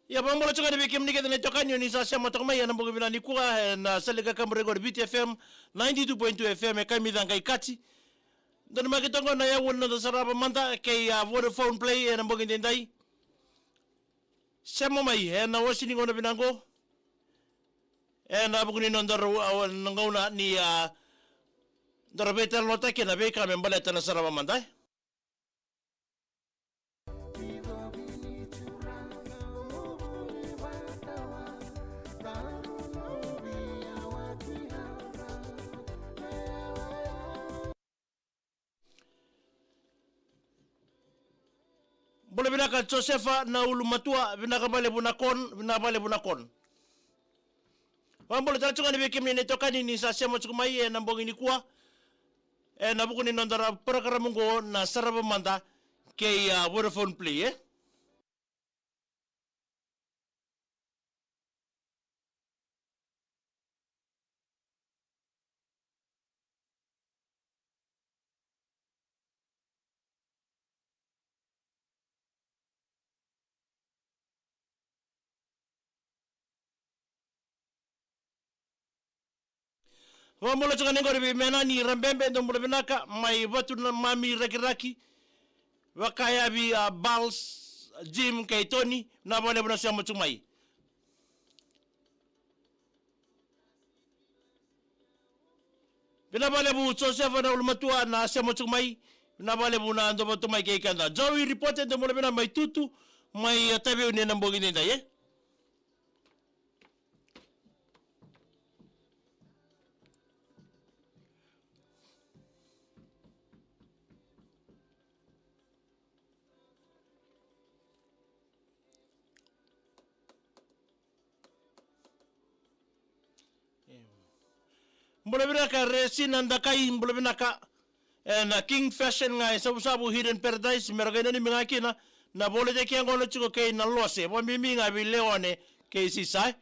Ya bambola chunga ni bikim nike tene tokanyo ni sa sema tokma ya nambo givina ni kuwa na salika kamrego BT FM 92.2 FM kami danga ikati. Don makitongo na ya wona do saraba manta ke ya Vodafone Play na mbogi ndai. Sema mai na wasini ngona binango. Na buguni ndoro ngona ni ndoro beta lota ke na beka membala tana saraba manta. Boleh binaka Josefa na ulumatua binaka bale bunakon. Wambole tachunga ni bikim ni tokani ni sa sema chukumai na mbongi ni kuwa na buku ni nondara parakara mungo na saraba manda ke ya Vodafone Play Wambole chunga ni ngori bimena ni rambembe ndombole binaka mai watu na mami raki wakaya bi Bals Jim kay Tony na bole buna sema chumai. Binabale bu Josefa na ulumatua na sema chumai binabale bu na ndobo tumai kay kanda. Joey reported ndombole bina mai tutu mai tabi uni na mbogi ninda Mbole binaka resina ndakai mbole binaka na King Fashion ngai sabu Hidden Paradise meragena ni mingakina na bole de kiango no chuko kay na lose bo mimi ngabi leone kay sisai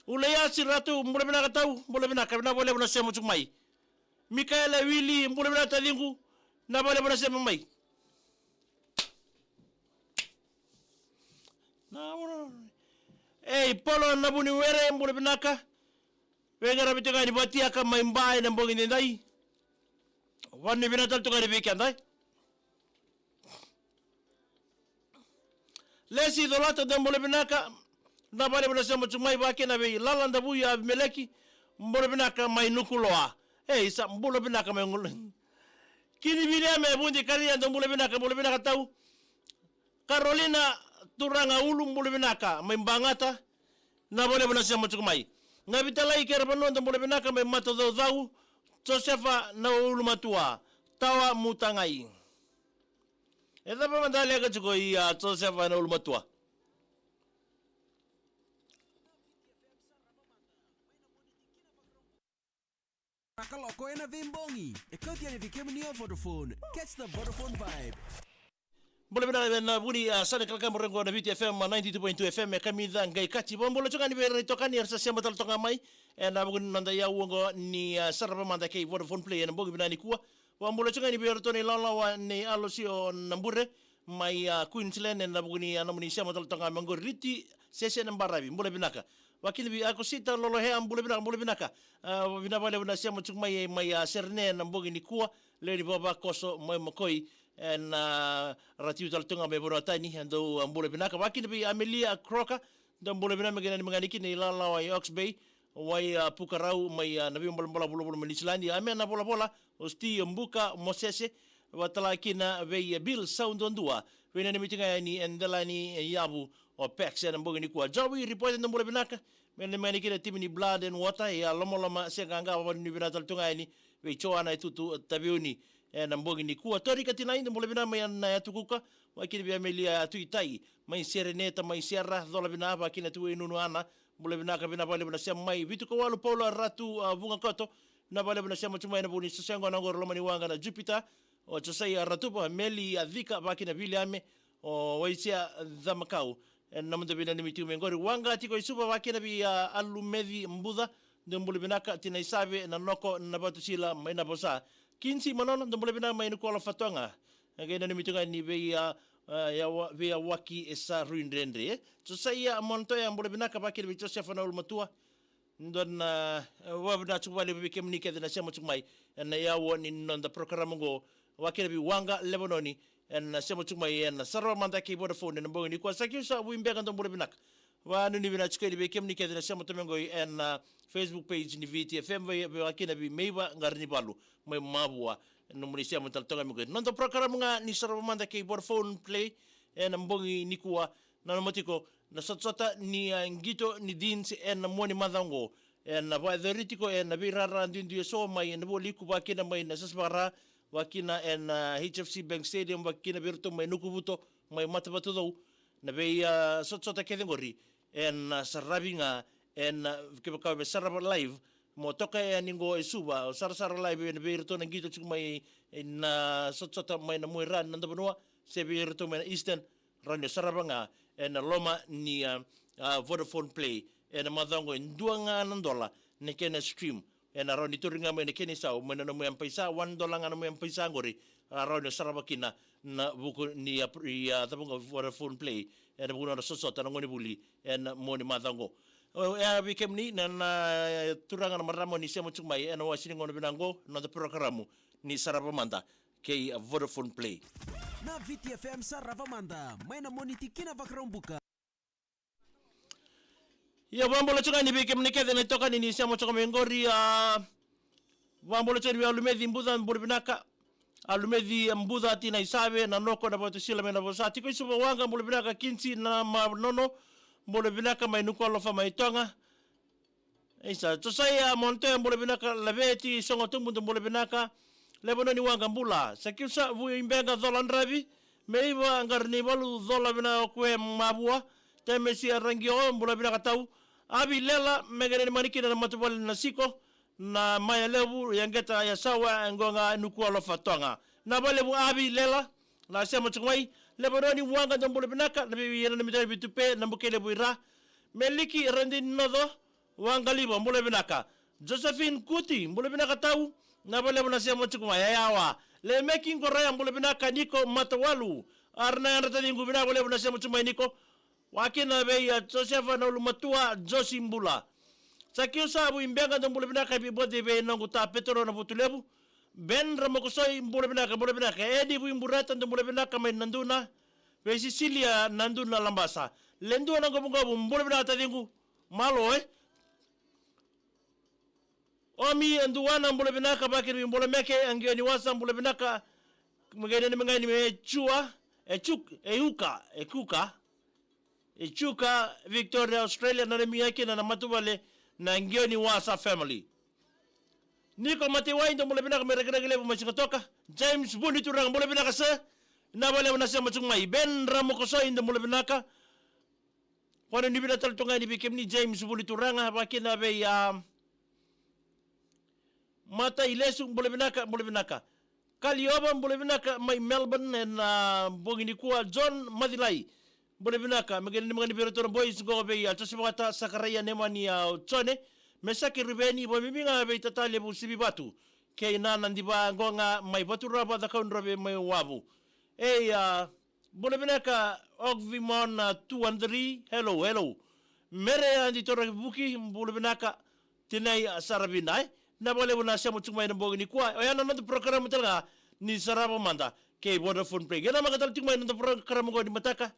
ule ya siratu mbole binaka tau mbole binaka na bole buna sema chumai Mikaela Willy mbole binaka lingu na bole buna sema mai na polo na buni were mbole binaka Wengara bitega ni batia kama imbaye na mbongi ndai. Wani binata tuka ni bikandai. Lesi dolata dambole binaka na bale bana sema chumai bake na bei lalanda bu ya meleki mbole binaka mai nukuloa. Isa mbole binaka mai ngul. Kini bile me bundi kari ando mbole binaka tau. Carolina turanga ulu mbole binaka mai mbangata na bale bana sema chumai. Ngabitala ikera panondo mbole binaka me mato dau Josefa na ulumatua tawa mutangai. Eda pa mandali aga chuko iya Josefa na ulumatua. Nakaloko na Vimbongi. Ikaw tiyan ifikim niyo Vodafone. Catch the Vodafone vibe. Boleh benar na buni sana kalkan merengo na BT FM 92.2 FM kami ngai kati bombolo chokani bere tokani arsa sema tal tonga mai na bugun nanda ya wongo ni saraba manda kay Vodafone Play na bogi binani kuwa bombolo chokani bere toni lalawa ni alosio nambure mai Queensland na buguni namuni sema tal tonga mangor riti sese nambarabi boleh binaka wakili bi ako sita lolo he boleh binaka binabale buna sema chukmai mai serne na bogi ni kuwa lady baba koso mai makoi na ratiu tal tunga me bono tani ando ambole binaka wakini bi Amelia Crocker dan bole binama gena manganiki ni lala wa Ox Bay wai pukarau mai nabi bola bola Islandi ame na bola osti mbuka mosese watala kina ve Bill Sound ondua wena ni mitinga ni endalani yabu o pex na mbogi ni kwa Joey report ndo bole binaka men maniki na timi ni Blood and Water ya lomoloma seganga wa ni binatal tunga ni ve choana tutu tabiuni na mbogi ni kuwa tori katina inde mbole bina mai na yatukuka wakini bi Amelia tuitai mai sereneta mai serra dola bina ba kina tu inunu ana mbole bina ka bina bale bina sema mai vitu ko walu Paula ratu bunga koto na bale bina sema chuma ina buni sesengo na ngoro lomani wanga na Jupiter o chosai ratu ba meli adhika ba kina biliame o waisia dhamakau na mndo bina ni mitu mengori wanga tiko isuba ba kina bi alumedi mbudha mbole bina ka tina isabe na noko na batu sila maina bosa Kinsi manono ndo mbole bina mai nukola fatonga. Again ni mitunga ni be via waki e sa ruindrendre so saya monto ya mbole binaka bakir bi Joseph na ulmatua ndon wabna chubale bi kemnike na sema chumai na ya woni non da program go wakir bi wanga lebanoni en sema chumai en sarwa manda ki Vodafone na mbongi kwa sakyu sa wimbe kan mbole binaka wa nuni bina chukeli bi kemnike na sema tumengo en Facebook page ni VTFM bi wakina bi meiba ngarni balu mai mabua no munisia mo taltonga mi non to program nga ni sarwa manda ki Vodafone play en mbongi nikua na motiko na sotsota ni ngito ni dins en moni madango en va theoretiko en birara ndindu so mai en boli ku bakina mai na sasbara wakina en HFC Bank Stadium wakina birto mai nukubuto mai matabatu do na be sotsota kedengori en sarabinga en ke ka be saraba live mo toka e ningo e suba o sar live en birto na ngito chumai en sotsota mai na muiran nanda banua se birto mai Eastern ranyo sarabanga en loma ni Vodafone Play en madango en $2 ne kena stream en around ituringa me ne kena sao me no me paisa $1 ngana me paisa ngori around sarabakina na buku ni tabunga Vodafone Play en buku na sosota ngoni buli en moni madango ya bikem ni na turanga na maramo ni semo chumai en wasini ngono binango no the programu ni sarabamanda ke Vodafone Play na VTFM Saravamanda mai na monitikina vakrombuka ya wambolo chunga ni bikem ni kede toka ni siamo chunga mengori wambolo chunga ni alumedi mbuda mbulibinaka alumedi mbuda tina isabe na noko na boto sila mena bosa tiko isuba wanga mbulibinaka kinsi na nono mbulibinaka mai nuko alofa mai tonga isa tosaya monte mbulibinaka labeti songo tumbu mbulibinaka lebono ni wanga mbula sakiusa vu imbenga dola ndravi meiva ngarni balu dola bina kwe mabua temesi arangio mbula bina katau abi lela megere maniki na matubal na siko na maya lebu yangeta ya sawa ngonga nuku alofa tonga na balebu abi lela na sema chumai lebono ni wanga mbula bina ka na bi yana mitari bitupe na mbukele buira meliki rendi nodo wanga libo mbula bina ka Josephine Kuti mbula bina katau na bale muna siya mochukuma yayawa le making koraya mbule bina kaniko matawalu arna yana tadi ngubina bale muna siya mochukuma niko wakina beya Josefa na ulumatua Josi mbula sakio sabu imbenga ndo mbule bina kabi bode be nongu ta petro na butulebu ben ramokosoi mbule bina ka edi bu imburata ndo mbule bina ka mai nanduna be Sicilia nanduna lambasa lendu na ngobu mbule bina tadi ngu malo Omi anduwana mbule binaka bakiri mbule meke angio ni wasa mbule binaka mgeni mngani mechua echuka Victoria Australia na nemi yake na matubale na angio ni wasa family niko matiwai ndo mbule binaka meregeregele machikotoka James Bundi turang mbule binaka se na wale wanasema chungmai Ben Ramokosoi ndo mbule binaka wana nibina taltonga ni bikemni James Bundi turanga bakina be mata ilesu mbule binaka Kalioba mbule binaka mai Melbourne na bongini kuwa John Madilai mbule binaka megeni mngani berotor boys go be ya tosibata sakaraya nemani ya tsone mesaki ribeni bo miminga be tatale bu sibibatu ke nana ndiba ngonga mai batura ba da kaun robe mai wabu mbule binaka ogvimon 213 hello mere andi toro buki mbule binaka tinai sarabinai na bole buna semu tumai na bogni kwa oyana no program talaga ni Saravamanda ke Vodafone Play gena magatal tumai no program go di mataka